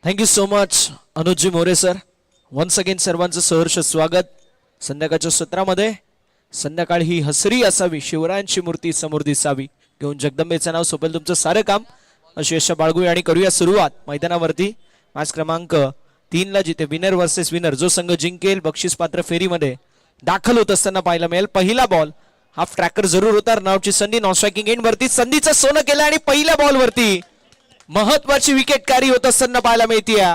Thank you so much Anujji More sir. Once again सर्वांचं सहर्ष स्वागत. संध्याकाळच्या सत्रामध्ये संध्याकाळ ही हसरी असावी, शिवरायांची मूर्ती समोर दिसावी, घेऊन जगदंबेचं नाव सोपेल तुमचं सारं काम, अशी आशा बाळगूया आणि करूया सुरुवात. मैदानावरती मॅच क्रमांक 3 ला जिथे विनर वर्सेस विनर जो संघ जिंकेल बक्षीस पात्र फेरीमध्ये दाखल होत असताना पाहायला मिळेल. पहिला बॉल हाफ ट्रॅकर जरूर होता. रनआउटची संधी, नॉन स्ट्रायकिंग एंड वरती संधीचं सोनं केलं आणि पहिल्या बॉल वरती महत्वाची विकेट कॅरी होत असताना पाहायला मिळतीये.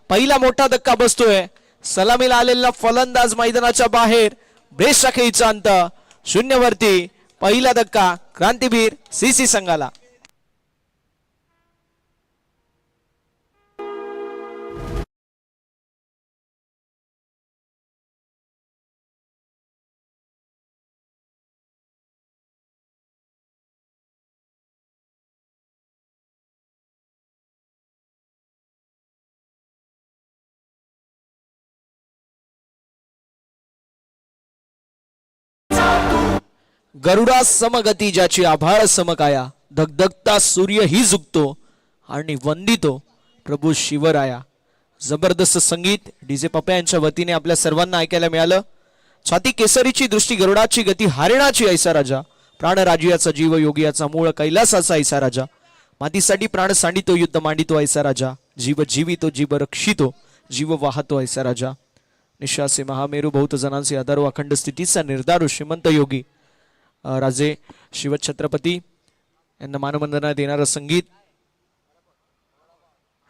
पहिला मोठा धक्का बसतोय. सलामीला आलेला फलंदाज मैदानाच्या बाहेर, ब्रेसच्या खेळीचा अंत 0 वरती. पहिला धक्का क्रांतीवीर सीसी संघाला. गरुडा समगती ज्याची आभाळ समकाया, धगधगता सूर्य ही झुकतो आणि वंदितो प्रभू शिवराया. जबरदस्त संगीत डीजे पप्या यांच्या वतीने आपल्या सर्वांना ऐकायला मिळालं. छाती केसरीची दृष्टी गरुडाची गती हारिणाची ऐसा राजा, प्राण राजियाचा जीव योगियाचा मूळ कैलासाचा ऐसा राजा, मातीसाठी प्राण सांडितो युद्ध मांडितो ऐसा राजा, जीव जीवितो जीव रक्षितो जीव वाहतो ऐसा राजा. निशासे महामेरू बहुत जनांचे आधारो अखंड स्थितीचा निर्धारू श्रीमंत योगी राजे शिवछत्रपती यांना मानवंदना देणारं संगीत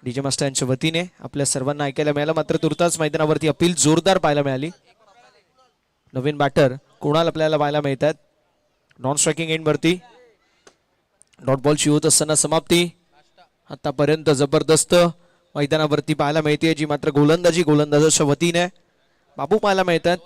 डीजे मास्टर यांच्या वतीने आपल्या सर्वांना ऐकायला मिळालं. मात्र तुर्तास मैदानावरती अपील जोरदार पाहायला मिळाली. नवीन बॅटर कोणाला आपल्याला पाहायला मिळतात. नॉन स्ट्रायकिंग एंड वरती डॉट बॉलची होत असताना समाप्ती आतापर्यंत जबरदस्त मैदानावरती पाहायला मिळते, जी मात्र गोलंदाजाच्या वतीने बाबू पाहायला मिळतात.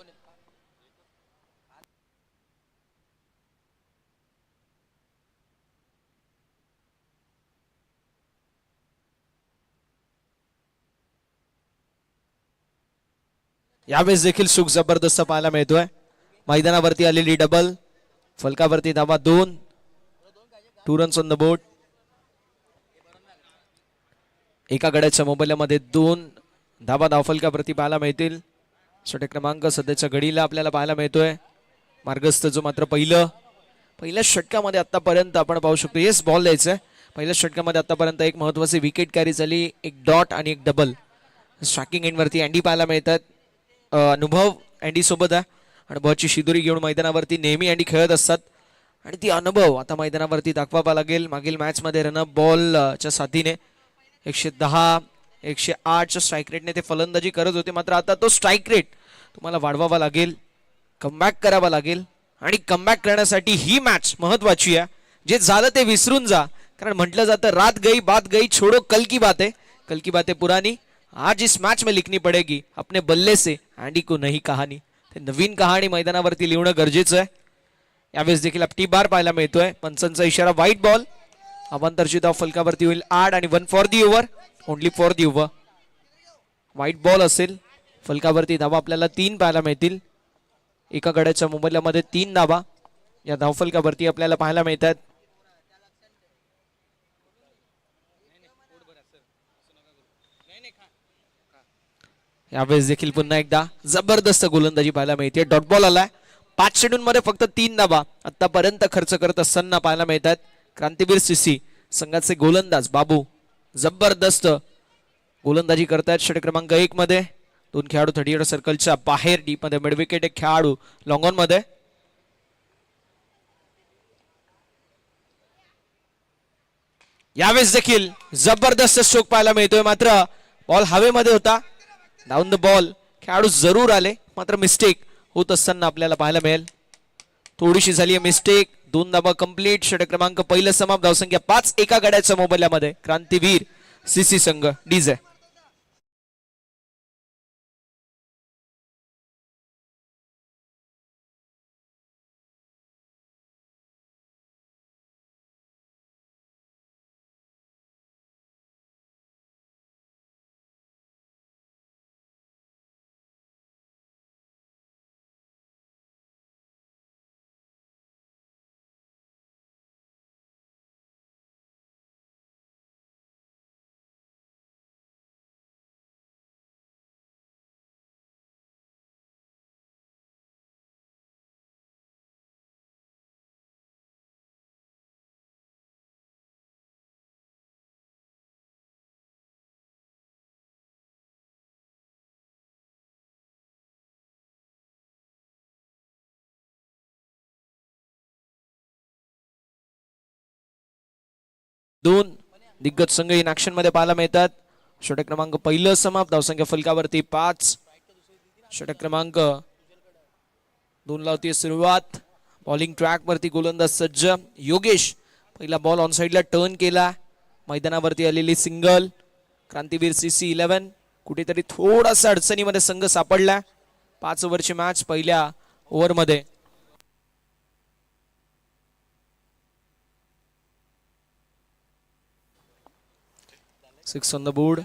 यावेळेस देखील सुख जबरदस्त पाहायला मिळतोय. मैदानावरती आलेली डबल, फलकावरती धावा 2, 2 रन्स ऑन द बोर्ड. एका गड्याच्या मोबाईलमध्ये 2 धावा धावफलकावरती पाहायला मिळतील. षटक क्रमांक सध्याच्या घडीला आपल्याला पाहायला मिळतोय. मार्गस्थ जो मात्र पहिल्या षटकामध्ये आतापर्यंत आपण पाहू शकतो. येस बॉल द्यायचंय. पहिल्या षटकामध्ये आतापर्यंत एक महत्वाची विकेट कॅरी झाली, एक डॉट आणि एक डबल. स्ट्रायकिंग एंड वरती अँडी पाहायला मिळतात. अनुभव अँडी सोबत आहे. अनुभवाची शिदोरी घेऊन मैदानावरती नेहमी अँडी खेळत असतात आणि ती अनुभव आता मैदानावरती दाखवावा लागेल. मागील मॅच मध्ये रनअप बॉलच्या साथीने 110 108च्या स्ट्राईक रेटने ते फलंदाजी करत होते. मात्र आता तो स्ट्राईक रेट तुम्हाला वाढवावा लागेल, कमबॅक करावा लागेल आणि कमबॅक करण्यासाठी ही मॅच महत्वाची आहे. जे झालं ते विसरून जा, कारण म्हटलं जातं रात गई बात गई छोड़ो कल की बातें पुरानी. आज इस मैच में लिखनी पड़ेगी अपने बल्ले से अँडी को नई कहाणी. ते नवीन कहाणी मैदानावरती लिहिणं गरजेचं आहे. यावेळेस देखील आपटी बार पाहायला मिळतोय. पंचांचा इशारा व्हाईट बॉल. अवांतरची धाव फलकावरती होईल 8 आणि 1 for the over, only for the over. White ball असेल. फलकावरती धावा आपल्याला 3 पाहायला मिळतील. एका गड्याच्या मोबाईलमध्ये 3 धावा या धावफलकावरती आपल्याला पाहायला मिळतात. यावेळेस देखील पुन्हा एकदा जबरदस्त गोलंदाजी पाहायला मिळते. डॉट बॉल आलाय. 5 शेड्यूल मध्ये फक्त 3 धावा आतापर्यंत खर्च करत असताना पाहायला मिळतात. क्रांतीवीर सीसी संघाचे गोलंदाज बाबू जबरदस्त गोलंदाजी करतायत. षटक क्रमांक 1 मध्ये 2 खेळाडू 38 सर्कलच्या बाहेर, डीप मध्ये मिड विकेट, एक खेळाडू लॉंग ऑन मध्ये. यावेळेस देखील जबरदस्त स्ट्रोक पाहायला मिळतोय. मात्र बॉल हवेमध्ये होता. डाऊन द बॉल खेळाडू जरूर आले, मात्र मिस्टेक होत असताना आपल्याला पाहायला मिळेल. थोडीशी झाली आहे मिस्टेक. 2 धावा कंप्लीट. षटक क्रमांक पहिलं समाप्त. धावसंख्या 5 एका गड्याच्या मोबाईलमध्ये. क्रांतीवीर सीसी संघ डीजे. दोन दिग्गज संघ इन ऍक्शन मध्ये पाहायला मिळतात. षटक क्रमांक पहिलं समाप्त. धावसंख्या फलकावरती 5. षटक क्रमांक 2 लावती सुरुवात. बॉलिंग ट्रॅक वरती गोलंदाज सज्ज. योगेश पहिला बॉल ऑन साइडला टर्न केला. मैदानावरती आलेली सिंगल. क्रांतीवीर CC 11 कुठेतरी थोडासा अडचणीमध्ये संघ सापडला. 5 ओव्हरची मॅच पहिल्या ओव्हरमध्ये. 6 ऑन द बोर्ड.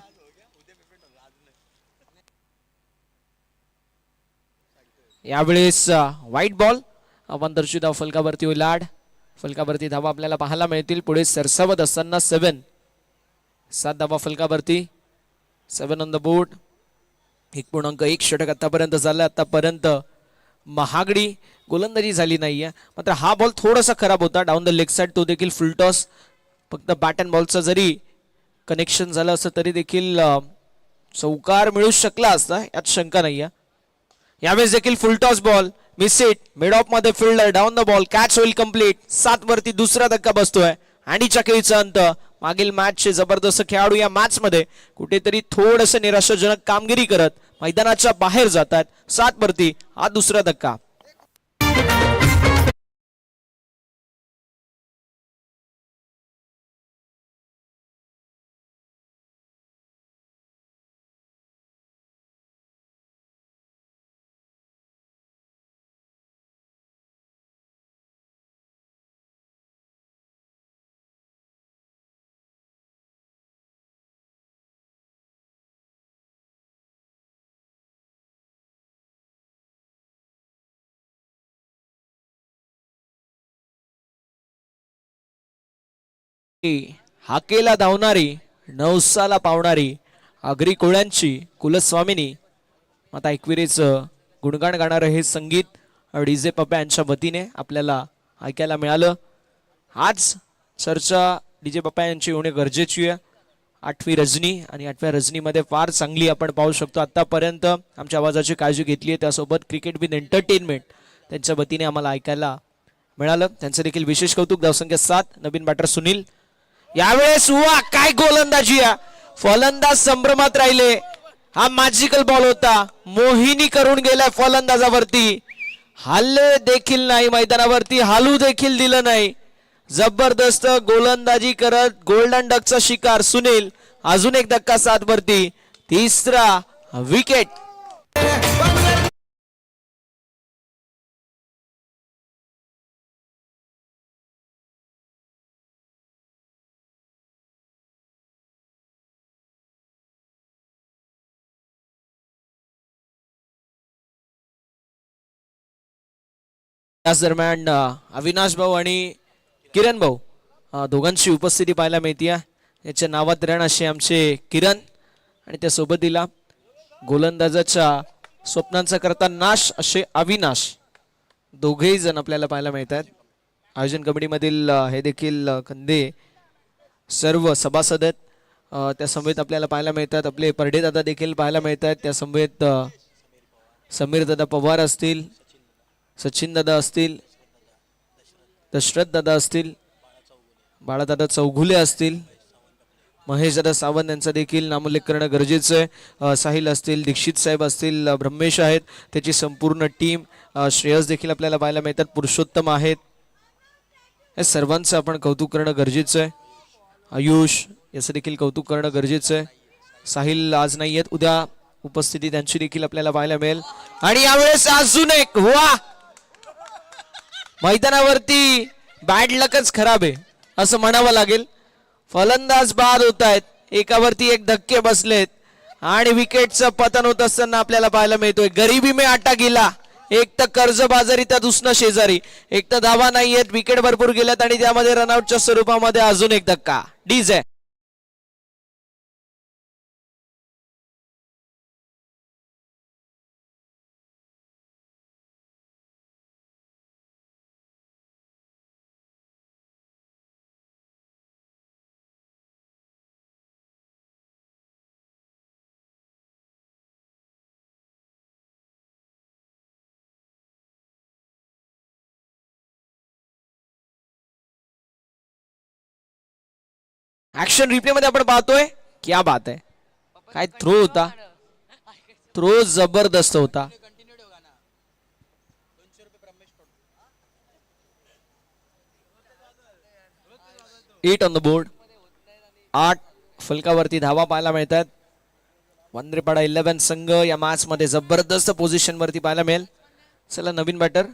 यावेळेस व्हाईट बॉल. अवंतरची धाव फलकावरती ओलाड. फलकावरती धावा आपल्याला पाहायला मिळतील. पुढे सरसावत असताना 7 धावा फलकावरती. 7 ऑन द बोर्ड. 1.1 षटक आतापर्यंत झालं. आतापर्यंत महागडी गोलंदाजी झाली नाहीये. मात्र हा बॉल थोडासा खराब होता डाऊन द लेग साइड. तो देखील फुल टॉस. फक्त बॅट अँड बॉलचं जरी कनेक्शन झालं असं तरी देखील चौकार मिळू शकला असता यात शंका नाहीये. यावेळेस देखील full toss ball. Miss it. Mid off मध्ये fielder down the ball. Catch होईल कंप्लीट. 7 वरती दुसरा धक्का बसतोय. अँडी चक्रीचा अंत. मागील मॅचचे जबरदस्त खेळाडू या मॅच मध्ये कुठेतरी थोडंसं निराशाजनक कामगिरी करत मैदानाच्या बाहेर जातात. 7 वरती हा दुसरा धक्का. हाकेला धावणारी नवसाला पावणारी आगरी कोळ्यांची कुलस्वामिनी आता एकविरीच गुणगान गाणारं हे संगीत डीजे पप्पा यांच्या वतीने आपल्याला ऐकायला मिळालं. आज चर्चा डीजे पप्पा यांची होणे गरजेची आहे. 8वी रजनी आणि 8व्या रजनीमध्ये फार चांगली आपण पाहू शकतो. आतापर्यंत आमच्या आवाजाची काळजी घेतली आहे. त्यासोबत क्रिकेट विथ एंटरटेनमेंट त्यांच्या वतीने आम्हाला ऐकायला मिळालं. त्यांचं देखील विशेष कौतुक. धावसंख्या 7. नवीन बॅटर सुनील. यावेळेस वा काय गोलंदाजी आहे. फलंदाज संभ्रमात राहिले. हा मॅजिकल बॉल होता. मोहिनी करून गेलाय फलंदाजावरती. हल्ले देखील नाही मैदानावरती. हालू देखील दिलं नाही. जबरदस्त गोलंदाजी करत गोल्डन डकचा शिकार सुनील. अजून एक धक्का 7 वरती. तिसरा विकेट. त्याच दरम्यान अविनाश भाऊ आणि किरण भाऊ दोघांची उपस्थिती पाहायला मिळते. याच्या नावात रण असे आमचे किरण आणि त्या सोबतीला गोलंदाजाच्या स्वप्नांचा करता नाश असे अविनाश. दोघेही जण आपल्याला पाहायला मिळतात. आयोजन कमिटीमधील हे देखील कंदे सर्व सभासद आहेत. त्या समवेत आपल्याला पाहायला मिळतात. आपले परडे दादा देखील पाहायला मिळतात. त्या समवेत समीर दादा पवार असतील, सचिन दादा असतील, दशरथ दादा असतील, बाळादादा चौघुले असतील, महेश दादा सावंत यांचा देखील नामोल्लेख करणं गरजेचं आहे. साहिल असतील, दीक्षित साहेब असतील, ब्रह्मेश आहेत, त्याची संपूर्ण टीम. श्रेयस देखील आपल्याला पाहायला मिळतात. पुरुषोत्तम आहेत. या सर्वांचं आपण कौतुक करणं गरजेचं आहे. आयुष याचं देखील कौतुक करणं गरजेचं आहे. साहिल आज नाही आहेत. उद्या उपस्थिती त्यांची देखील आपल्याला पाहायला मिळेल. आणि यावेळेस अजून एक वा. मैदानावरती बॅड लकच खराब आहे असं म्हणावं लागेल. फलंदाज बाद होत आहेत. एकावरती एक धक्के बसलेत आणि विकेटचं पतन होत असताना आपल्याला पाहायला मिळतोय. गरिबी में आटा गिला. एक तर कर्जबाजारी तर दुसरं शेजारी. एक तर धावा नाहीयेत. विकेट भरपूर गेल्यात आणि त्यामध्ये रनआउटच्या स्वरूपामध्ये अजून एक धक्का. डीजे ऍक्शन रिप्ले मध्ये आपण पाहतोय, क्या बात आहे, काय थ्रो होता, थ्रो जबरदस्त होता. 8 ऑन द बोर्ड. 8 फलकावरती धावा पाहायला मिळतात. वंद्रेपाडा 11 संघ या मॅच मध्ये जबरदस्त पोझिशन वरती पाहायला मिळेल. चला नवीन बॅटर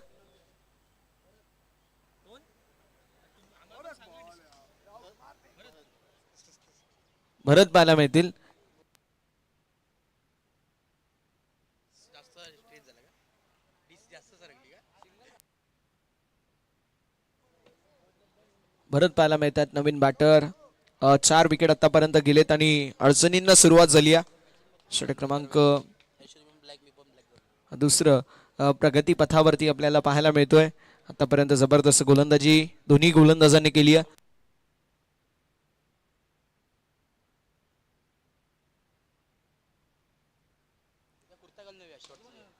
भरत पाहायला मिळतील. भरत पाहायला मिळतात नवीन बॅटर. 4 विकेट आतापर्यंत गेलेत आणि अडचणींना सुरुवात झाली आहे. षटक क्रमांक दुसरं प्रगती पथावरती आपल्याला पाहायला मिळतोय. आतापर्यंत जबरदस्त गोलंदाजी दोन्ही गोलंदाजांनी केली आहे.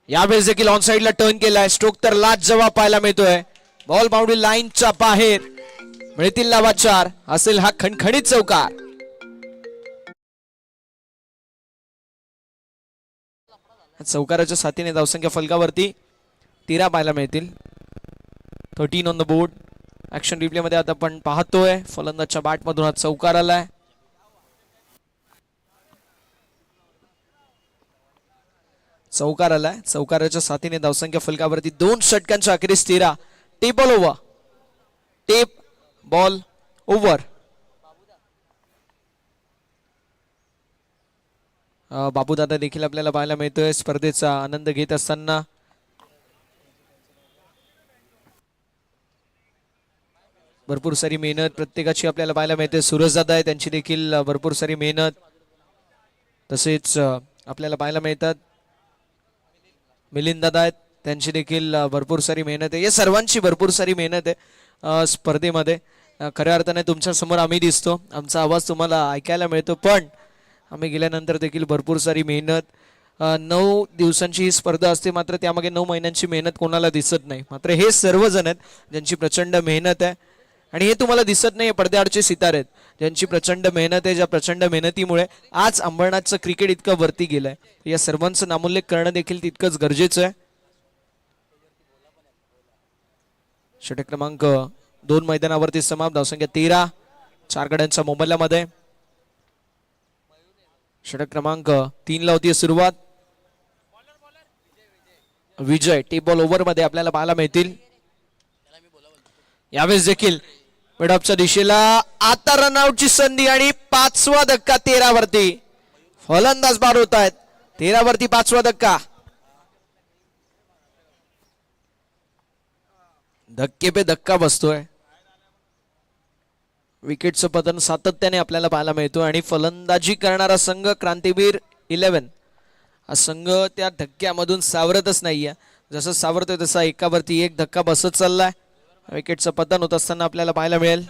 यावेळेस देखील ऑन साइडला टर्न केलाय. स्ट्रोक तर लाजवाब पाहायला मिळतोय. बॉल बाउंड्री लाईनच्या बाहेर. मिळतील लावा 4. असेल हा खणखणीत चौकार. चौकाराच्या साथीने धावसंख्या फलकावरती 13 पाहायला मिळतील. 13 on the board. Action replay मध्ये आता आपण पाहतोय फलंदाजच्या बॅट मधून हा चौकार आलाय. चौकार आलाय. चौकाराच्या साथीने धावसंख्या फलकावरती 2 षटकांच्या अखेरीस 13. Tape ball over. Tape ball over. Babu Dada देखील आपल्याला पाहायला मिळतोय स्पर्धेचा आनंद घेत असताना. भरपूर सारी मेहनत प्रत्येकाची आपल्याला पाहायला मिळते. सूरज दादा आहे त्यांची देखील भरपूर सारी मेहनत. तसेच आपल्याला पाहायला मिळतात मिलिंद दादा आहेत त्यांची देखील भरपूर सारी मेहनत आहे. या सर्वांची भरपूर सारी मेहनत आहे स्पर्धेमध्ये. खऱ्या अर्थाने तुमच्या समोर आम्ही दिसतो, आमचा आवाज तुम्हाला ऐकायला मिळतो, पण आम्ही गेल्यानंतर देखील भरपूर सारी मेहनत. 9 दिवसांची ही स्पर्धा असते, मात्र त्यामागे 9 महिन्यांची मेहनत कोणाला दिसत नाही. मात्र हे सर्वजण आहेत ज्यांची प्रचंड मेहनत आहे. आणि हे तुम्हाला दिसत नाही पडद्याआडचे सितारे आहेत ज्यांची प्रचंड मेहनत आहे. ज्या प्रचंड मेहनतीमुळे आज अंबरनाथचं क्रिकेट इतकं वरती गेलंय. या सर्वांचं नामोल्लेख करणं देखील तितकंच गरजेचं आहे. षटक क्रमांक 2 मैदानावरती समाप्त. धावसंख्या 13. 4 गड्यांच्या मोबदल्यामध्ये. षटक क्रमांक 3 ला होती सुरुवात. विजय टेप बॉल ओव्हर मध्ये आपल्याला पाहायला मिळतील. यावेळेस देखील मिडऑफच्या दिशेला आता रनआउटची संधी आणि 5वा धक्का 13 वरती. फलंदाज बाद होत आहेत. 13 वरती 5वा धक्का. धक्के पे धक्का बसतोय. विकेटचं पतन सातत्याने आपल्याला पाहायला मिळतोय आणि फलंदाजी करणारा संघ क्रांतीवीर 11 हा संघ त्या धक्क्यामधून सावरतच नाहीये. जसं सावरतोय तसा एकावरती एक धक्का बसत चाललाय. विकेटचं पतन होत असताना आपल्याला पाहायला मिळेल.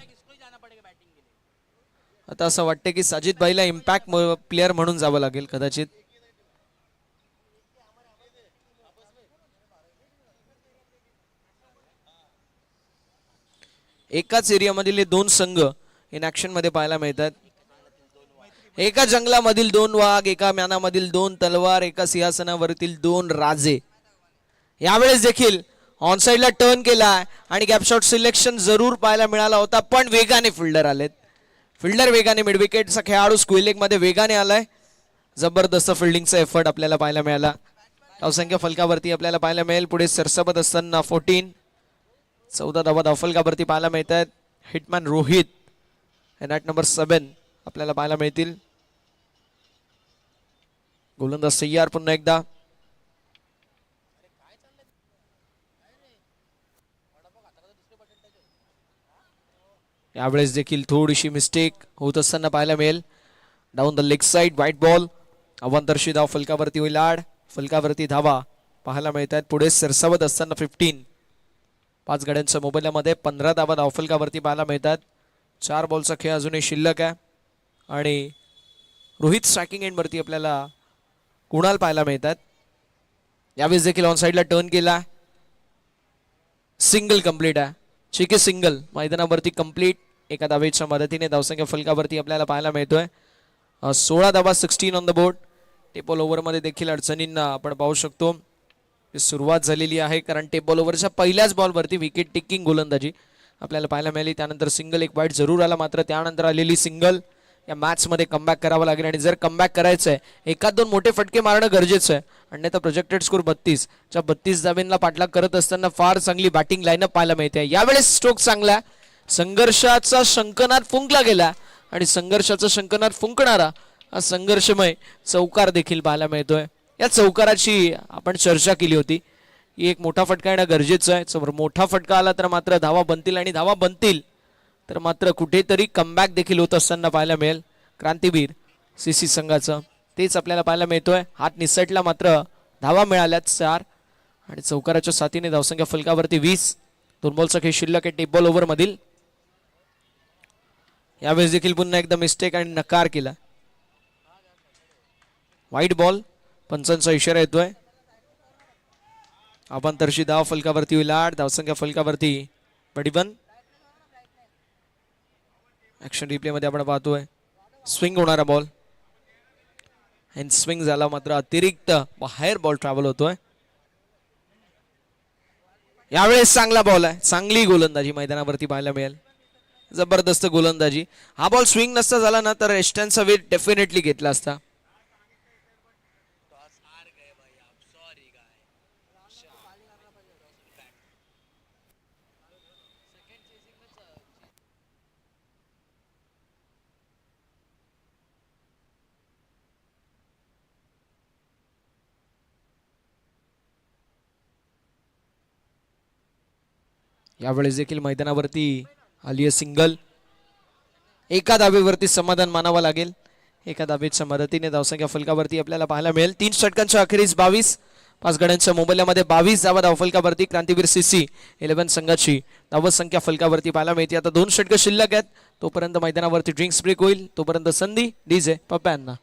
आता असं वाटतं की साजिद भाईला इम्पॅक्ट प्लेअर म्हणून जावं लागेल कदाचित. एकाच एरियामधील हे 2 संघ इन ऍक्शन मध्ये पाहायला मिळतात. एका जंगलामधील 2 वाघ, एका म्यानामधील 2 तलवार, एका सिंहासनावरील 2 राजे. यावेळेस देखील ऑन साइडला टर्न केला आणि गॅप शॉट सिलेक्शन जरूर पाहायला मिळाला होता, पण वेगाने फिल्डर आलेत. फिल्डर वेगाने मिड विकेटचा खेळाडू स्क्वेलिंग मध्ये वेगाने आलाय. जबरदस्त फिल्डिंगचा एफर्ट आपल्याला पाहायला मिळाला. धावसंख्या फलकावरती आपल्याला पाहायला मिळेल पुढे सरसबत असताना 14. 14 धावा धावफलकावरती पाहायला मिळतात. हिटमॅन रोहित नॅट नंबर 7 आपल्याला पाहायला मिळतील. गोलंदाज सय्यार पुन्हा एकदा. यावेळेस देखील थोडीशी मिस्टेक होत असताना पाहायला मिळेल. Down the leg side white ball. अवांतरशी धाव फलकावरती होईल आड. फलकावरती धावा पाहायला मिळतात पुढे सरसावत असताना 15. 5 गड्यांच्या मोबदल्यामध्ये 15 धावा धावफलकावरती पाहायला मिळतात. 4 बॉलचा खेळ अजूनही शिल्लक आहे आणि रोहित स्ट्रायकिंग एंड वरती आपल्याला कुणाल पाहायला मिळतात. यावेळेस देखील ऑन साइडला टर्न केला. सिंगल कंप्लीट आहे. ठीक आहे, सिंगल मैदानावरती कंप्लीट. एका धावेच्या मदतीने धावसंख्या फलकावरती आपल्याला पाहायला मिळतोय 16 धावा, 16 ऑन द बोर्ड. टेबल ओव्हरमध्ये देखील अडचणींना आपण पाहू शकतो सुरुवात झालेली आहे, कारण टेबल ओव्हरच्या पहिल्याच बॉलवरती विकेट टेकिंग गोलंदाजी आपल्याला पाहायला मिळाली. त्यानंतर सिंगल एक वाईट जरूर आला, मात्र त्यानंतर आलेली सिंगल या मॅचमध्ये कमबॅक करावं लागेल. आणि जर कमबॅक करायचं आहे, एखाद दोन मोठे फटके मारणं गरजेचं आहे. अन्यथा प्रोजेक्टेड स्कोर 32 च्या 32 धावेंना पाठलाग करत असताना फार चांगली बॅटिंग लाईनअप पाहायला मिळते. यावेळेस स्ट्रोक चांगला, संघर्षाचा शंखनाद फुंकला गेला आणि संघर्षाचा शंखनाद फुंकणारा हा संघर्षमय चौकार देखील पाहायला मिळतोय. या चौकाराची आपण चर्चा केली होती, ही एक मोठा फटका येणं गरजेचं आहे. जर मोठा फटका आला तर मात्र धावा बनतील, आणि धावा बनतील तर मात्र कुठेतरी कमबॅक देखील होत असताना पाहायला मिळेल क्रांतीवीर सीसी संघाचं. तेच आपल्याला पाहायला मिळतोय. हात निसटला मात्र धावा मिळाल्यात 4 आणि चौकाराच्या साथीने धावसंख्या फलकावरती 20. 2 बॉलचा खेळ शिल्लक आहे टेबल ओव्हर मधील. यावेळेस देखील पुन्हा एकदा मिस्टेक आणि नकार केला. वाईट बॉल, पंचांचा इशारा येतोय. अबांतरची धाव फलकावरती होईल 8. धावसंख्या फलकावरती 21. ऍक्शन रिप्ले मध्ये आपण पाहतोय स्विंग होणारा बॉल, हँड स्विंग झाला, मात्र अतिरिक्त बाहेर बॉल ट्रॅव्हल होतोय. यावेळेस चांगला बॉल आहे, चांगली गोलंदाजी मैदानावरती पाहायला मिळेल. जबरदस्त गोलंदाजी. हा बॉल स्विंग नसता झाला ना तर एस्टनचा वेट डेफिनेटली घेतला असता. यावेळेस देखील मैदानावरती आली आहे सिंगल. एका धावेवरती समाधान मानावं लागेल. एका धावेच्या मदतीने धावसंख्या फलकावरती आपल्याला पाहायला मिळेल 3 षटकांच्या अखेरीस 22. 5 गड्यांच्या मोबदल्यामध्ये 22 धावा धावफलकावरती क्रांतीवीर सीसी 11 संघाची धावसंख्या फलकावरती पाहायला मिळते. आता 2 षटकं शिल्लक आहेत. तोपर्यंत मैदानावरती ड्रिंक्स ब्रेक होईल. तोपर्यंत संधी डीजे पप्प्यांना.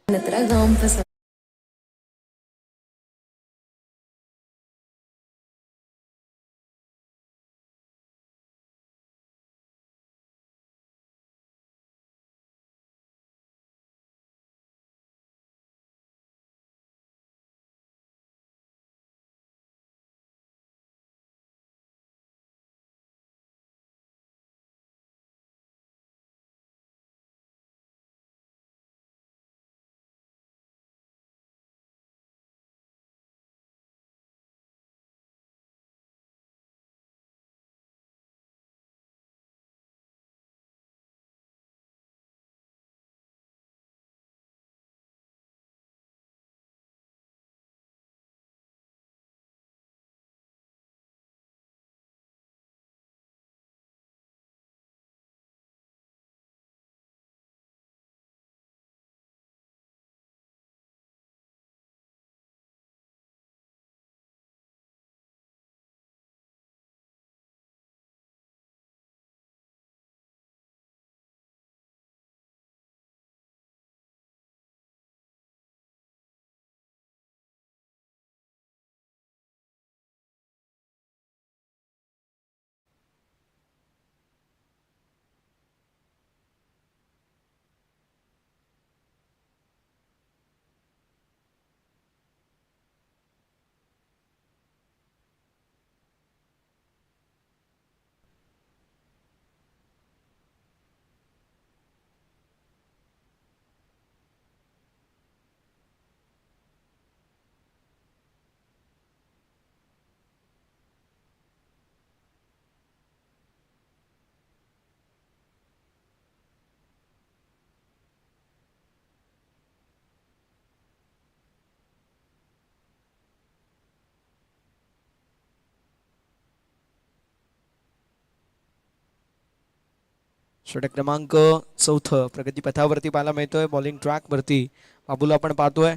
षटक क्रमांक 4 प्रगतीपथावरती पाहायला मिळतोय. बॉलिंग ट्रॅक वरती बाबूला आपण पाहतोय.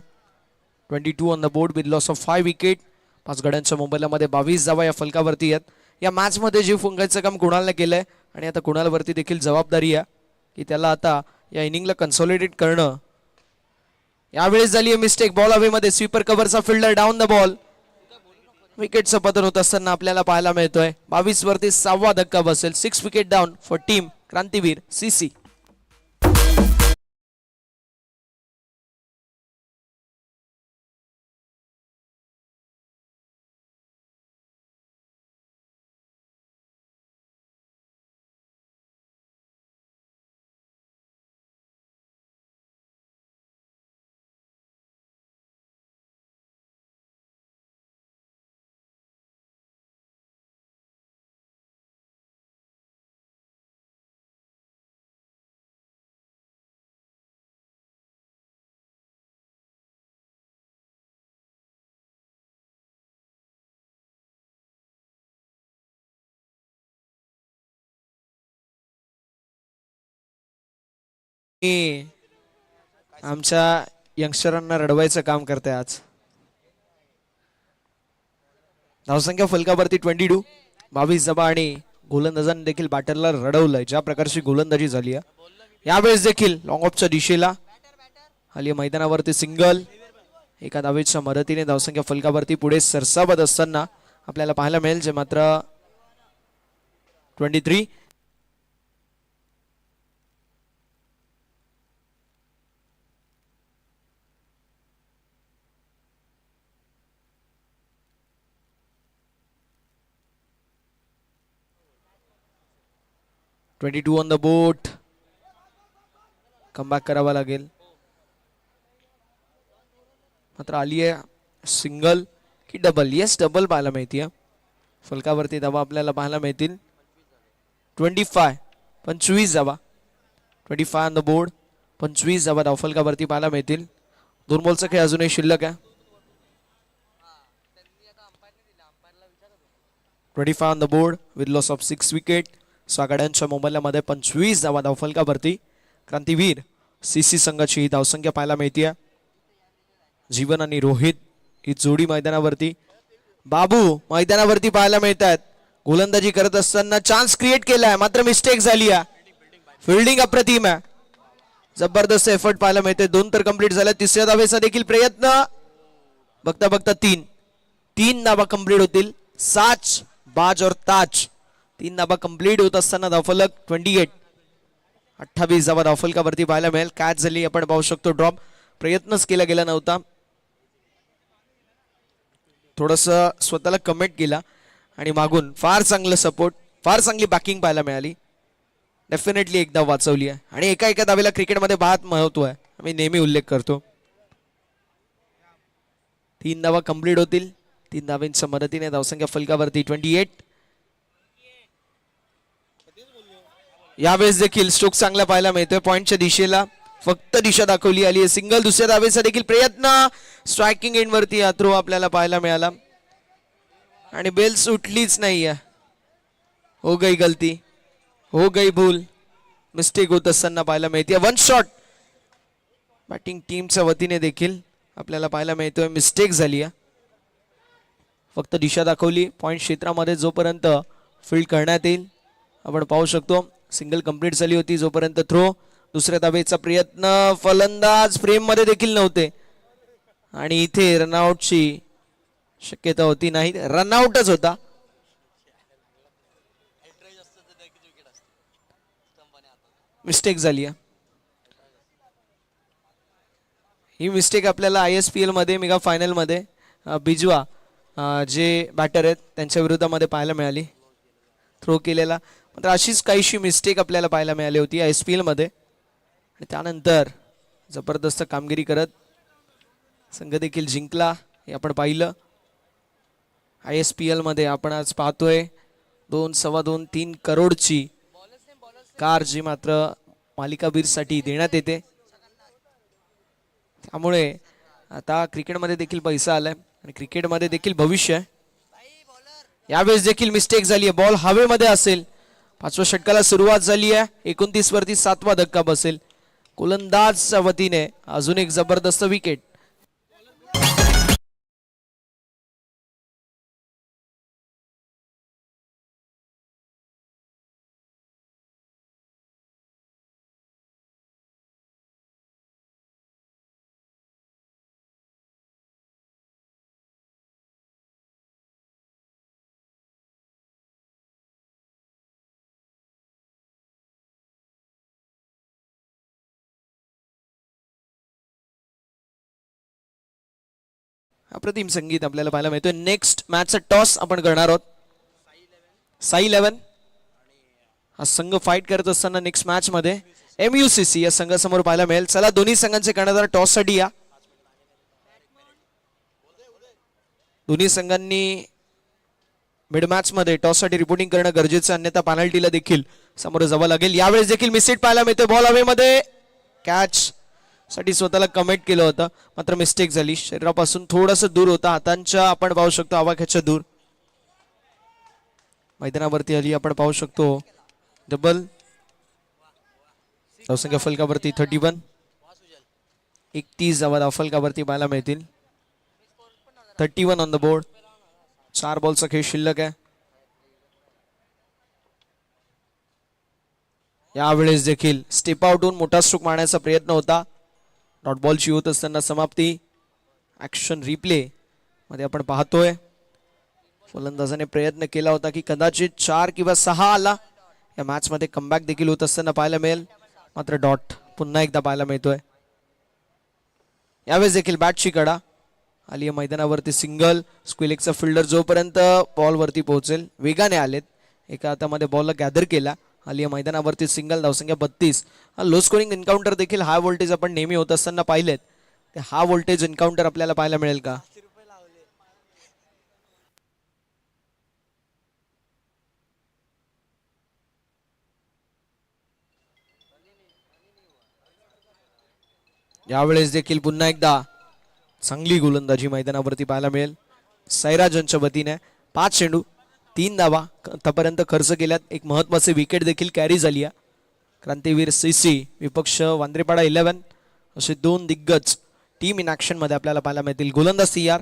22 on the board with loss of 5 wicket. 5 गड्यांच्या मोबदल्यामध्ये 22 धावा या फलकावरती आहेत. या मॅच मध्ये जीव फुंकायचं काम कुणालने केलंय आणि आता कुणालवरती देखील जबाबदारी आहे की त्याला आता या इनिंगला कन्सॉलिडेट करणं. यावेळेस झाली आहे मिस्टेक. बॉल हवेमध्ये, स्वीपर कव्हरचा फिल्डर डाऊन द बॉल. विकेटचं पतन होत असताना आपल्याला पाहायला मिळतोय. 22 वरती 6वा धक्का बसेल. 6 wicket down for team Krantiveer CC. आमच्या यंगस्टरांना रडवायचं काम करते आज. धावसंख्या फलकावरती 22, 22 धावा आणि गोलंदाजांनी देखील बॅटरला रडवलंय. ज्या प्रकारची गोलंदाजी झाली आहे यावेळेस देखील लॉंग ऑफच्या दिशेला खाली मैदानावरती सिंगल. एका धावेच्या मदतीने धावसंख्या फलकावरती पुढे सरसावत असताना आपल्याला पाहायला मिळेल, जे मात्र 23. (22 ऑन द बोट). कमबॅक करावा लागेल. मात्र आली आहे सिंगल की डबल? येस, डबल पाहायला मिळते. फलकावरती धावा आपल्याला पाहायला मिळतील 25, 25 धावा. 25 ऑन द बोर्ड, 25 धावा धावफलकावरती पाहायला मिळतील. 2 बॉलचा खेळ अजूनही शिल्लक आहे. 25 on the board with loss of 6 wicket. 6 गाड्यांच्या मोबाईलमध्ये 25 धावा धावफलकावरती. क्रांतीवीर सीसी संघाची ही धावसंख्या पाहायला मिळते. जीवन आणि रोहित ही जोडी मैदानावरती. बाबू मैदानावरती पाहायला मिळतात. गोलंदाजी करत असताना चान्स क्रिएट केलाय, मात्र मिस्टेक झाली आहे. फिल्डिंग अप्रतिम आहे. जबरदस्त एफर्ट पाहायला मिळते. 2 तर कंप्लीट झाल्या. तिसऱ्या धावेचा देखील प्रयत्न. बघता बघता 3 धावा कंप्लीट होतील. साच बाज और ताज. 3 धावा कंप्लीट होत असताना धावफलक 28. 28 धावा धावफलकावरती पाहायला मिळेल. कॅच झाली आपण पाहू शकतो. ड्रॉप प्रयत्नच केला गेला नव्हता. थोडस स्वतःला कमेंट केला आणि मागून फार चांगलं सपोर्ट, फार चांगली बॅकिंग पाहायला मिळाली. डेफिनेटली एकदा वाचवली आहे आणि एका एका धावेला क्रिकेटमध्ये बहुत महत्व आहे, आम्ही नेहमी उल्लेख करतो. 3 धावा कंप्लीट होतील. 3 धावांच्या मदतीने धावसंख्या फलकावरती 28. यावेळेस देखील स्ट्रोक चांगला पाहायला मिळतोय. पॉइंटच्या दिशेला फक्त दिशा दाखवली आली आहे. सिंगल. दुसऱ्या धावेचा देखील प्रयत्न. स्ट्रायकिंग एंड वरती हा थ्रो आपल्याला पाहायला मिळाला आणि बेल सुटलीच नाहीये. हो गई गलती, हो गई भूल. मिस्टेक होत असताना पाहायला मिळते. 1 शॉट बॅटिंग टीमच्या वतीने देखील आपल्याला पाहायला मिळतोय. मिस्टेक झाली आहे. फक्त दिशा दाखवली. पॉइंट क्षेत्रामध्ये जोपर्यंत फील्ड करण्यात येईल आपण पाहू शकतो. सिंगल कंप्लीट झाली होती जोपर्यंत थ्रो. दुसऱ्या धावेचा प्रयत्न. फलंदाज फ्रेम मध्ये देखील नव्हते आणि इथे रनआउटची शक्यता होती. नाही, रनआउटच होता. मिस्टेक झाली आहे. ही मिस्टेक आपल्याला ISPL मध्ये मेगा फायनल मध्ये बिजवा जे बॅटर आहेत त्यांच्या विरोधामध्ये पाहायला मिळाली. थ्रो केलेला. मात्र अशीच काहीशी मिस्टेक आपल्याला पाहायला मिळाली होती ISPL मध्ये आणि त्यानंतर जबरदस्त कामगिरी करत संघ देखील जिंकला हे आपण पाहिलं. ISPL मध्ये आपण आज पाहतोय 2, 2.25, 3 करोडची कार जी मात्र मालिकावीरसाठी देण्यात येते. त्यामुळे आता क्रिकेटमध्ये देखील पैसा आलाय आणि क्रिकेटमध्ये देखील भविष्य आहे. यावेळेस देखील मिस्टेक झाली आहे. बॉल हवेमध्ये असेल. 5व्या षटकाला सुरुवात झाली आहे. 29 वरती 7वा धक्का बसेल. गोलंदाजच्या वतीने अजून एक जबरदस्त विकेट. अप्रतिम संगीत आपल्याला पाहायला मिळतोय. नेक्स्ट मॅचचा टॉस आपण करणार आहोत. साई 11 हा संघ फाईट करत असताना नेक्स्ट मॅच मध्ये MUCC या संघासमोर पाहायला मिळेल. चला दोन्ही संघांचे कर्णधार टॉस साठी या. दोन्ही संघांनी मिड मॅच मध्ये टॉस साठी रिपोर्टिंग करणं गरजेचं, अन्यथा पेनल्टीला देखील समोर जावं लागेल. यावेळेस देखील मिससेट पाहायला मिळते. बॉल हवे मध्ये कॅच साठी स्वतःला कमिट केलं होतं, मात्र मिस्टेक झाली. शरीरापासून थोडंसं दूर होता, हातांच्या आपण पाहू शकतो आवाक्याच्या दूर. मैदानावरती आली आपण पाहू शकतो डबल. धावसंख्या फलकावरती 31. 31 धावा धावफलकावरती पाहायला मिळतील. 31 ऑन द बोर्ड. 4 बॉलचा खेळ शिल्लक आहे. यावेळेस देखील स्टेप आउट होऊन मोठा स्ट्रोक मारण्याचा प्रयत्न होता. डॉट बॉलची होत असताना समाप्ती. ऍक्शन रिप्ले मध्ये आपण पाहतोय फलंदाजाने प्रयत्न केला होता की कदाचित 4 किंवा 6 आला. या मॅच मध्ये कमबॅक देखील होत असताना पाहायला मिळेल, मात्र डॉट पुन्हा एकदा पाहायला मिळतोय. यावेळेस देखील बॅटची कडा आली आहे मैदानावरती. सिंगल. स्क्विलेकचा फिल्डर जोपर्यंत बॉलवरती पोहोचेल वेगाने आलेत. एका हातामध्ये बॉलला गॅदर केला. आली आहे मैदानावरती सिंगल. धावसंख्या 32. हा लो स्कोरिंग एन्काउंटर देखील हाय व्होल्टेज आपण नेहमी होत असताना पाहिलेत. ते हा व्होल्टेज एन्काउंटर आपल्याला पाहायला मिळेल का? यावेळेस देखील पुन्हा एकदा चांगली गोलंदाजी मैदानावरती पाहायला मिळेल सैराजांच्या वतीने. 5 चेंडू 3 धावा आतापर्यंत खर्च केल्यात. एक महत्वाचे विकेट देखील कॅरी झाली आहे. क्रांतीवीर CC विपक्ष वांद्रेपाडा 11 असे 2 दिग्गज टीम इन ऍक्शन मध्ये आपल्याला पाहायला मिळतील. गोलंदाज तयार.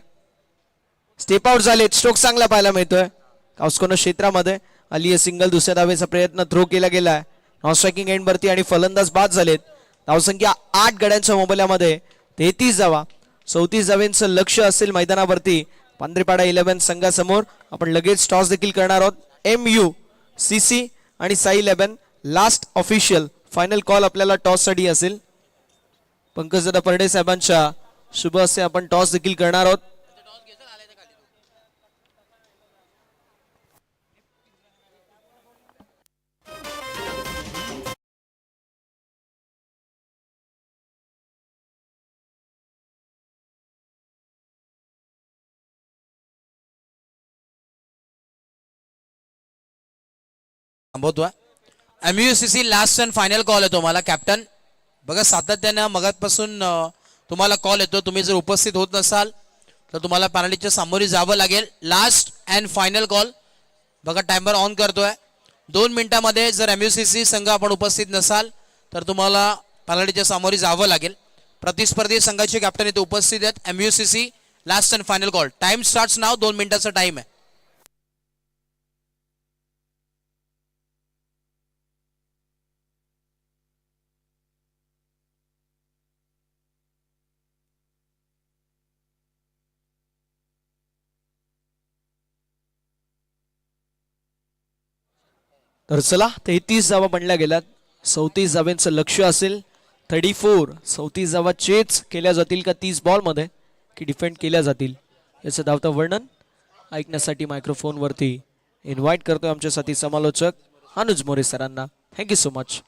स्टेप आउट झालेत. स्ट्रोक चांगला पाहायला मिळतोय. काउस्कोन क्षेत्रामध्ये आली आहे सिंगल. दुसऱ्या धावेचा प्रयत्न थ्रो केला गेलाय नॉन स्ट्रायकिंग एंड वरती आणि फलंदाज बाद झालेत. धावसंख्या 8 गड्यांच्या मोबदल्यामध्ये 33 धावा. 34 धावेंचं लक्ष असेल मैदानावरती वांद्रेपाडा 11 संघासमोर. आपण लगेच टॉस देखील करणार आहोत. MUCC आणि Sai 11 last official final call आपल्याला टॉस साठी असेल. पंकजदादा परडे साहेबांच्या शुभ हस्ते आपण टॉस देखील करणार आहोत. थांबवतोय. MUCC last and final call येतो मला कॅप्टन. बघा सातत्यानं मगातपासून तुम्हाला कॉल येतो. तुम्ही जर उपस्थित होत नसाल तर तुम्हाला पेनल्टीच्या सामोरी जावं लागेल. Last and final call. बघा टाइमर ऑन करतोय. 2 मिनिटांमध्ये जर MUCC संघ आपण उपस्थित नसाल तर तुम्हाला पेनल्टीच्या सामोरी जावं लागेल. प्रतिस्पर्धी संघाचे कॅप्टन इथे उपस्थित आहेत. MUCC last and final call. Time starts now. 2 मिनिटाचा टाइम आहे. तर चला 33 धावा बनल्या गेल्यात. 34 धावेंचं लक्ष असेल. 34 34 धावा चेच केल्या जातील का 30 बॉल मध्ये की डिफेंड केल्या जातील याचं धावतं वर्णन ऐकण्यासाठी मायक्रोफोन वरती इन्व्हाइट करतोय आमच्या साथी समालोचक अनुज मोरे सरांना. Thank you so much.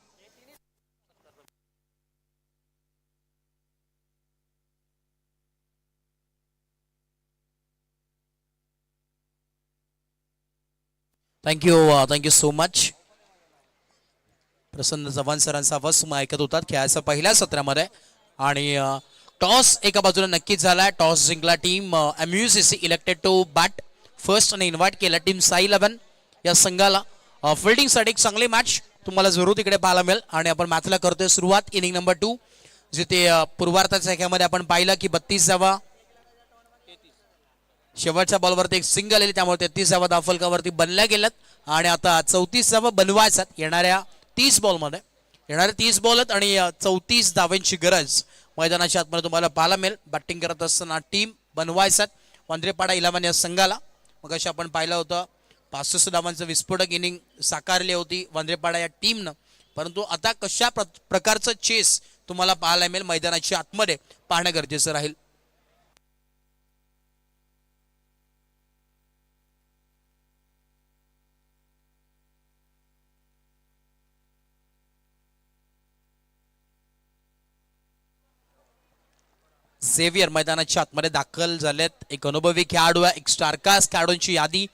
Thank you so much. Prasanna Chavan सरांचा आवाज तुम्ही ऐकत होतात खेळाच्या पहिल्या सत्रामध्ये. आणि टॉस एका बाजूला नक्कीच झालाय. टॉस जिंकला team MUCC. Elected to bat first आणि इन्व्हाइट केला टीम साई 11 या संघाला. फिल्डिंगसाठी एक चांगली मॅच तुम्हाला जरूर तिकडे पाहायला मिळेल. आणि आपण मॅचला करतोय सुरुवात. इनिंग नंबर 2 जिथे पूर्वार्धाच्या ह्याच्यामध्ये आपण पाहिलं की 32 धावा शेवटच्या बॉलवरती एक सिंगल आली, त्यामुळे 33 धावा धावफलकावरती बनल्या गेल्यात. आणि आता 34 धावा बनवायच्यात येणाऱ्या 30 बॉलमध्ये. येणारे 30 बॉल आहेत आणि 34 धावांची गरज मैदानाच्या आतमध्ये तुम्हाला पाहायला मिळेल. बॅटिंग करत असताना टीम बनवायच्यात वांद्रेपाडा 11 या संघाला. मग अशी आपण पाहिलं होतं 65 धावांचं विस्फोटक इनिंग साकारली होती वांद्रेपाडा या टीमनं. परंतु आता कशा प्रकारचं चेस तुम्हाला पाहायला मिळेल मैदानाच्या आतमध्ये पाहणं गरजेचं राहील. झेवियर मैदानाच्या आतमध्ये दाखल झालेत. एक अनुभवी खेळाडू आहे, एक स्टारकास्ट खेळाडूंची यादी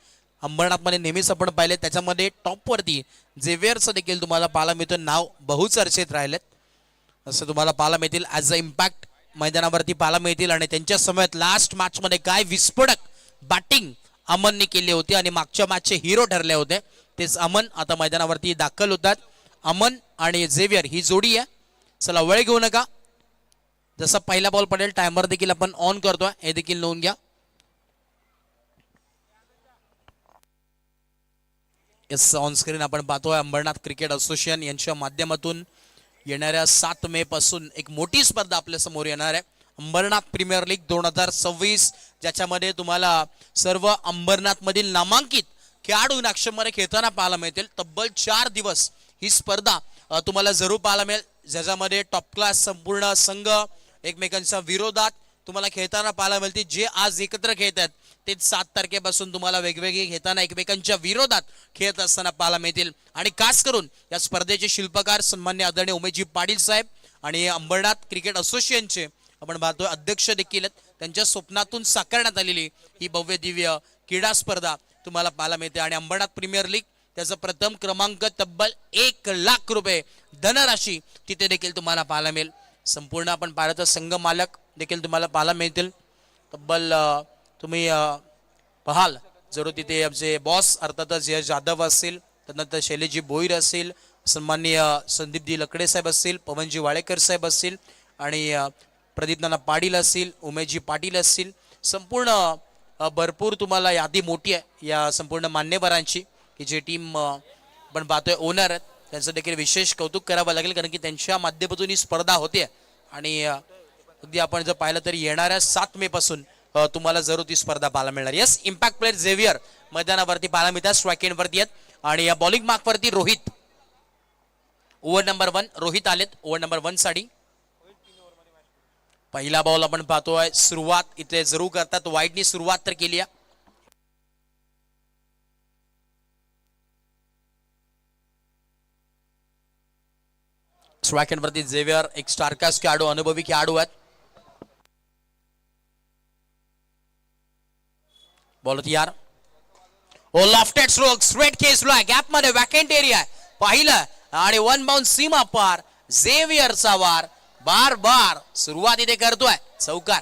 अंबरनाथमध्ये नेहमीच आपण पाहिले, त्याच्यामध्ये टॉपवरती झेवियरचं देखील तुम्हाला पाहायला मिळतं. नाव बहुचर्चेत राहिलेत असं तुम्हाला पाहायला मिळतील. ॲज अ इम्पॅक्ट मैदानावरती पाहायला मिळतील. आणि त्यांच्या समयात लास्ट मॅचमध्ये काय विस्फोटक बॅटिंग अमनने केली होती आणि मागच्या मॅचचे हिरो ठरले होते तेच अमन आता मैदानावरती दाखल होतात. अमन आणि झेवियर ही जोडी आहे. चला वेळ घेऊ नका, जसा पहिला बॉल पडेल टायमर देखील आपण ऑन करतोय, हे देखील नोंद घ्या. येस, ऑन स्क्रीन आपण पाहतोय अंबरनाथ क्रिकेट असोसिएशन यांच्या माध्यमातून येणाऱ्या 7 मे पासून एक मोठी स्पर्धा आपल्या समोर येणार आहे. अंबरनाथ प्रीमियर लीग 2026, ज्याच्यामध्ये तुम्हाला सर्व अंबरनाथ मधील नामांकित खेळाडू मध्ये खेळताना पाहायला मिळतील. तब्बल 4 दिवस ही स्पर्धा तुम्हाला जरूर पाहायला मिळेल, ज्याच्यामध्ये टॉप क्लास संपूर्ण संघ एकमेकांच्या विरोधात तुम्हाला खेळताना पाहायला मिळतील. जे आज एकत्र खेळत आहेत तेच 7 तारखेपासून तुम्हाला वेगवेगळे खेळताना एकमेकांच्या विरोधात खेळत असताना पाहायला मिळतील. आणि खास करून या स्पर्धेचे शिल्पकार सन्मान्य आदरणीय उमेशजी पाटील साहेब आणि अंबरनाथ क्रिकेट असोसिएशनचे आपण पाहतोय अध्यक्ष देखील आहेत. त्यांच्या स्वप्नातून साकारण्यात आलेली ही भव्य दिव्य क्रीडा स्पर्धा तुम्हाला पाहायला मिळते. आणि अंबरनाथ प्रीमियर लीग त्याचा प्रथम क्रमांक तब्बल 1 लाख रुपये धनराशी तिथे देखील तुम्हाला पाहायला मिळेल. संपूर्ण आपण पाहिलं तर संघ मालक देखील तुम्हाला पाहायला मिळतील. तब्बल तुम्ही पाहाल जरूर तिथे आमचे बॉस अर्थातच यश जाधव असतील, त्यानंतर शैलेशजी भोईर असतील, सन्माननीय संदीपजी लकडे साहेब असतील, पवनजी वाळेकर साहेब असतील आणि प्रदीप नाना पाटील असतील, उमेशजी पाटील असतील. संपूर्ण भरपूर तुम्हाला यादी मोठी आहे या संपूर्ण मान्यवरांची की जे टीम आपण पाहतोय ओनर आहेत, त्यांचं देखील विशेष कौतुक करावं लागेल कारण की त्यांच्या माध्यमातून ही स्पर्धा होते. आणि अगदी आपण जर पाहिलं तरी येणाऱ्या 7 मे पासून तुम्हाला जरूर ती स्पर्धा पाहायला मिळणार. येस, इम्पॅक्ट प्लेयर झेवियर मैदानावरती पाहायला मिळतात, स्ट्राईक एंडवरती आहेत. आणि या बॉलिंग मार्कवरती रोहित, ओव्हर नंबर 1 रोहित आलेत ओव्हर नंबर 1 साठी. पहिला बॉल आपण पाहतोय, सुरुवात इथे जरूर करतात, वाईडनी सुरुवात तर केली आहे. स्ट्राईक एंडवरती झेवियर एक स्टारकास्ट खेळाडू, अनुभवी खेळाडू आहेत. बॉल तयार, ओ लॉफ्टेड स्ट्रोक, स्ट्रेट केसला गॅप मध्ये वॅकेंट एरिया पाहिलं आणि 1 बाउंस सीमा पार. झेवियरचा वार बार बार सुरुवात इथे करतोय, चौकार.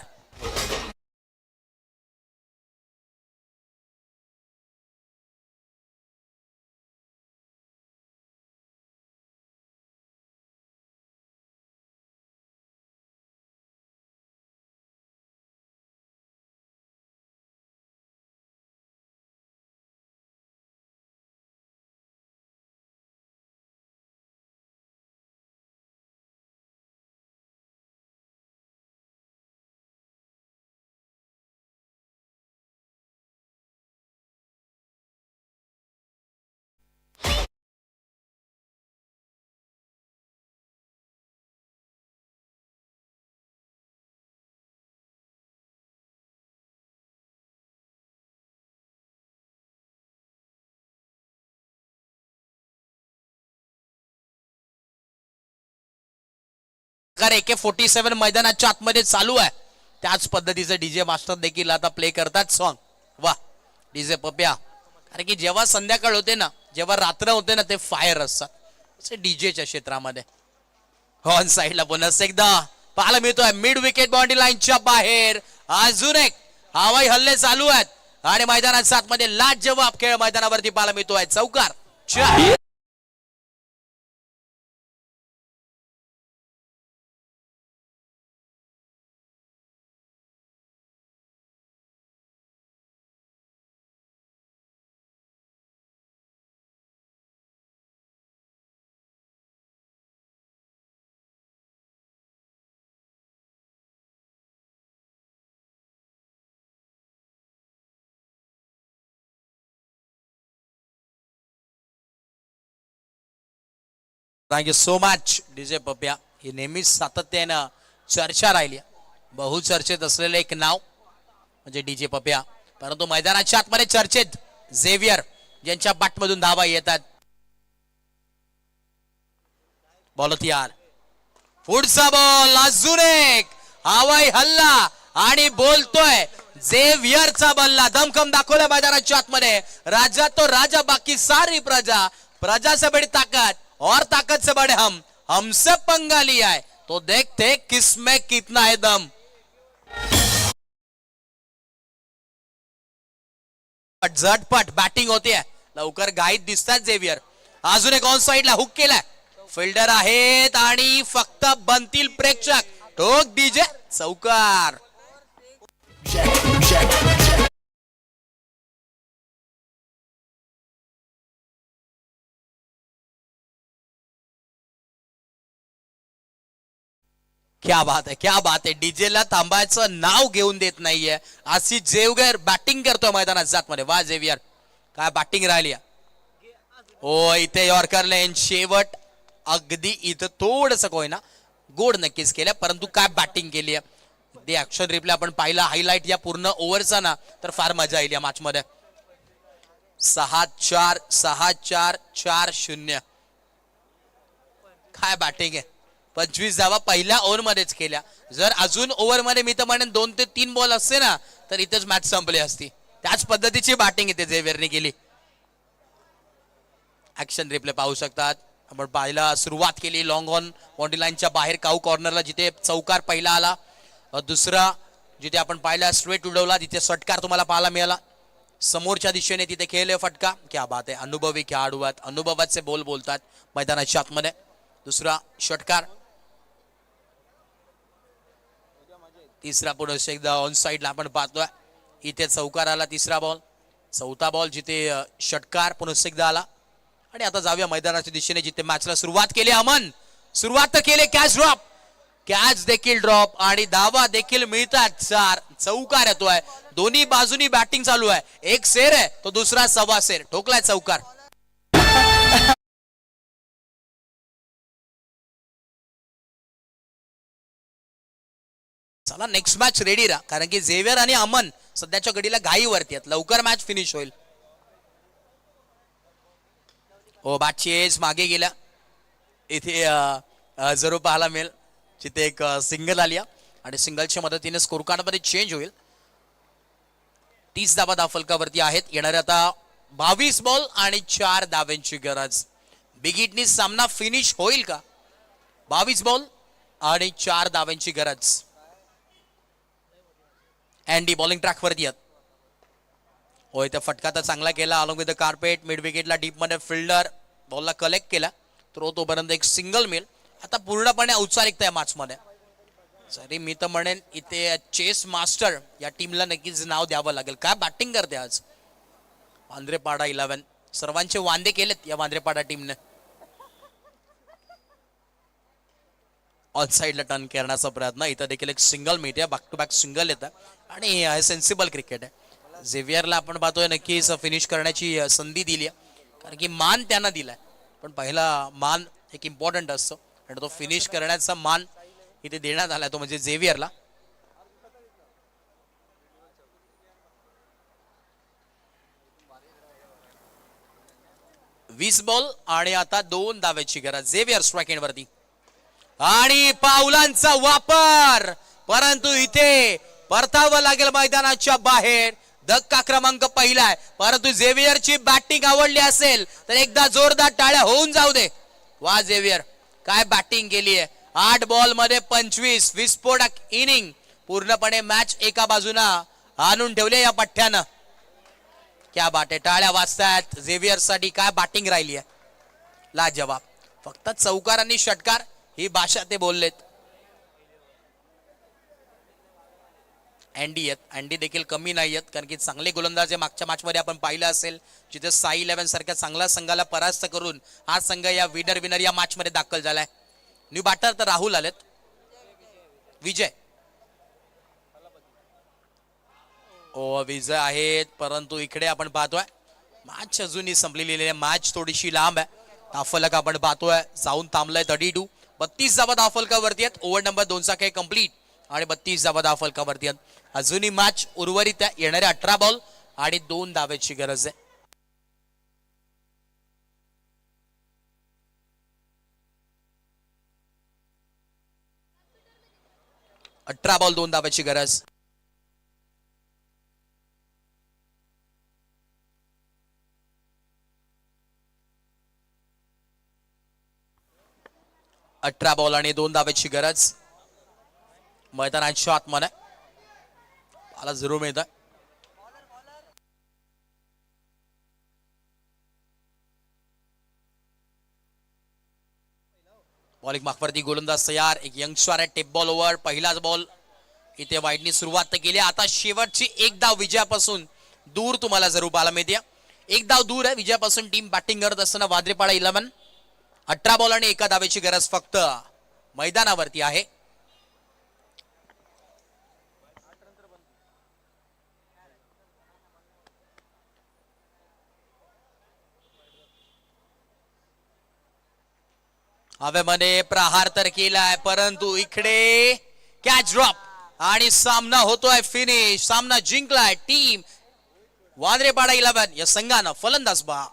AK-47 मैदानाच्या आतमध्ये चालू आहे. त्याच पद्धतीचं डीजे मास्टर देखील आता प्ले करतात सॉन्ग. वा डीजे पप्या, कारण की जेव्हा संध्याकाळ होते ना, जेव्हा रात्र होते ना, ते फायर असतात डीजेच्या क्षेत्रामध्ये. ऑन साइडला बोनस एकदा पाहायला मिळतोय, मिड विकेट बाउंड्री लाईनच्या बाहेर. अजून एक हवाई हल्ले चालू आहेत आणि मैदानाच्या आतमध्ये लाजवाब खेळ मैदानावरती पाहायला मिळतोय, चौकार. थँक्यू सो मच डीजे पप्या. ही नेहमीच सातत्यानं चर्चा राहिली, बहुचर्चेत असलेलं एक नाव म्हणजे डीजे पप्या. परंतु मैदानाच्या आतमध्ये चर्चेत झेवियर यांच्या बॅटमधून धावा येतात. बॉल तयार, पुढचा बॉल अजून एक हवाई हल्ला आणि बोलतोय झेवियरचा बल्ला. दमखम दाखवला मैदानाच्या आतमध्ये. राजा तो राजा, बाकी सारी प्रजा. प्रजा से बड़ी ताकत और ताकत से बड़े हमसे पंगा लिया है तो देखते किसमें कितना है दम. झटपट बॅटिंग होते, लवकर घाईत दिसतात झेवियर. अजून एक ऑन साइडला हुक केलाय. फिल्डर आहेत आणि फक्त बनतील प्रेक्षक. ठोक डीजे, चौकार. क्या बात है, क्या बात है. डीजेला थांबायचं नाव घेऊन देत नाहीये. अशी झेवियर बॅटिंग करतोय मैदानात जात मध्ये. वा झेवियर, काय बॅटिंग राहिली. हो, इथे यॉर्कर लेन शेवट अगदी इथं थोडस कोयना गोड नक्कीच केलं, परंतु काय बॅटिंग केली आहे. ते ऍक्शन रिप्ले आपण पाहिला, हायलाइट या पूर्ण ओव्हरचा ना, तर फार मजा येईल या मॅच मध्ये. 6-4 6-4 4-0. काय बॅटिंग आहे. 25 धावा पहिल्या ओव्हर मध्येच केल्या. जर अजून ओव्हर मध्ये मी तर म्हणेन 2 ते 3 बॉल असते ना, तर इथेच मॅच संपली असती. त्याच पद्धतीची बॅटिंग इथे झेवियरने केली. ऍक्शन रिप्ले पाहू शकतात आपण. पाहिला सुरुवात केली लॉंग ऑन बाउंड्री लाईनच्या बाहेर काऊ कॉर्नरला, जिथे चौकार पहिला आला. दुसरा जिथे आपण पाहिला स्ट्रेट उडवला, तिथे षटकार तुम्हाला पाहायला मिळाला. समोरच्या दिशेने तिथे खेळले फटका. क्या बात आहे. अनुभवी खेळाडू आहेत, अनुभवाचे बोल बोलतात मैदानाच्या आतमध्ये. दुसरा षटकार. तिसरा पुढे एकदा ऑन साइडला आपण पाहतोय. इथे चौकार आला तिसरा बॉल. चौथा बॉल जिथे षटकार पुन्हा एकदा आला. आणि आता जाऊया मैदानाच्या दिशेने, जिथे मॅचला सुरुवात केली. अमन सुरुवात तर केली. कॅच ड्रॉप, कॅच देखील ड्रॉप आणि धावा देखील मिळतात. 4 चौकार येतोय. दोन्ही बाजूनी बॅटिंग चालू आहे. एक सेर आहे तो दुसरा सव्वा सेर. ठोकलाय चौकार. चला नेक्स्ट मॅच रेडी राहा, कारण की झेवियर आणि अमन सध्याच्या घडीला घाईवरती आहेत. लवकर मॅच फिनिश होईल. हो, बॅटची एज मागे गेल्या. इथे जरूर पाहायला मिळेल जिथे एक सिंगल आली आणि सिंगलच्या मदतीने स्कोर कार्ड मध्ये चेंज होईल. 30 धावा धावफलकावरती आहेत. येणारे आता 22 बॉल आणि 4 धाव्यांची गरज. बिग हिटनी सामना फिनिश होईल का? 22 बॉल आणि 4 धाव्यांची गरज. अँडी बॉलिंग ट्रॅक वरती आहेत. होय, त्या फटका तर चांगला केला. Along with the carpet. Mid विकेटला डीप मध्ये फिल्डर बॉलला कलेक्ट केला. तोपर्यंत एक सिंगल मिळेल. आता पूर्णपणे औपचारिकता या मॅच मध्ये. जरी मी तर म्हणेन इथे चेस मास्टर या टीमला नक्कीच नाव द्यावं लागेल. काय बॅटिंग करते आज वांद्रेपाडा 11. सर्वांचे वांदे केलेत या वांद्रेपाडा टीमने. ऑन साइडला टर्न करण्याचा प्रयत्न. इथं देखील एक सिंगल मिळते. बॅक टू बॅक सिंगल येतं आणि हे सेन्सिबल क्रिकेट आहे. झेवियरला आपण पाहतोय नक्कीच फिनिश करण्याची संधी दिली आहे, कारण की मान त्यांना दिलाय. पण पहिला मान एक इम्पॉर्टंट असतो आणि तो फिनिश करण्याचा मान इथे देण्यात आलाय, तो म्हणजे झेवियरला. वीस बॉल आणि आता 2 धाव्याची गरज. झेवियर स्ट्राइक एंड वरती आणि पावलांचा वापर, परंतु इथे परतावं लागेल मैदानाच्या बाहेर. धक्का क्रमांक पहिला आहे, परंतु झेवियरची बॅटिंग आवडली असेल तर एकदा जोरदार टाळ्या होऊन जाऊ दे. वा झेवियर, काय बॅटिंग केली आहे. 8 बॉल मध्ये 25 विस्फोटक इनिंग. पूर्णपणे मॅच एका बाजूला आणून ठेवले या पठ्ठ्यानं. क्या बात आहे. टाळ्या वाजतायत झेवियर साठी. काय बॅटिंग राहिली आहे, लाजवाब. फक्त चौकार आणि षटकार ही भाषा ते बोललेत. अँडी आहेत, अँडी देखील कमी नाही आहेत, कारण की चांगले गोलंदाज मागच्या मॅच मध्ये आपण पाहिलं असेल, जिथे साई 11 सारख्या चांगल्या संघाला परास्त करून हा संघ या विनर या मॅच मध्ये दाखल झालाय. न्यू बॅटर तर राहुल आलेत. विजय विजय आहेत, परंतु इकडे आपण पाहतोय मॅच अजूनही संपलेली आहे. मॅच थोडीशी लांब आहे. धावफलक आपण पाहतोय जाऊन थांबलाय 32. 32 धावा धावफलकावरती आहेत. ओव्हर नंबर 2 चा खेळ कंप्लीट आणि 32 धावा धावफलकावरती आहेत. अजूनही मॅच उर्वरित आहे. येणारे 18 बॉल आणि 2 धाव्याची गरज आहे. 18 बॉल 2 धावांची गरज. अठरा बॉल आणि 2 धावांची गरज. मैदानाच्या आतमध्ये मला जरूर मिळत. बॉलिंग मागवरती गोलंदाज तयार. एक यंगस्टर आहे टेप बॉल ओव्हर. पहिलाच बॉल इथे वाईडनी सुरुवात केली. आता शेवटची एक धाव विजयापासून दूर तुम्हाला जरूर पाहायला मिळते. एक धाव दूर आहे विजयापासून टीम बॅटिंग करत असताना वांद्रेपाडा 11. 18 बॉल आणि 1 धावेची गरज फक्त मैदानावरती आहे. हवेमध्ये प्रहार तर केलाय परंतु इकडे कॅच ड्रॉप आणि सामना होतोय फिनिश. सामना जिंकलाय टीम वांद्रेपाडा 11 या संघानं. फलंदाज बाद.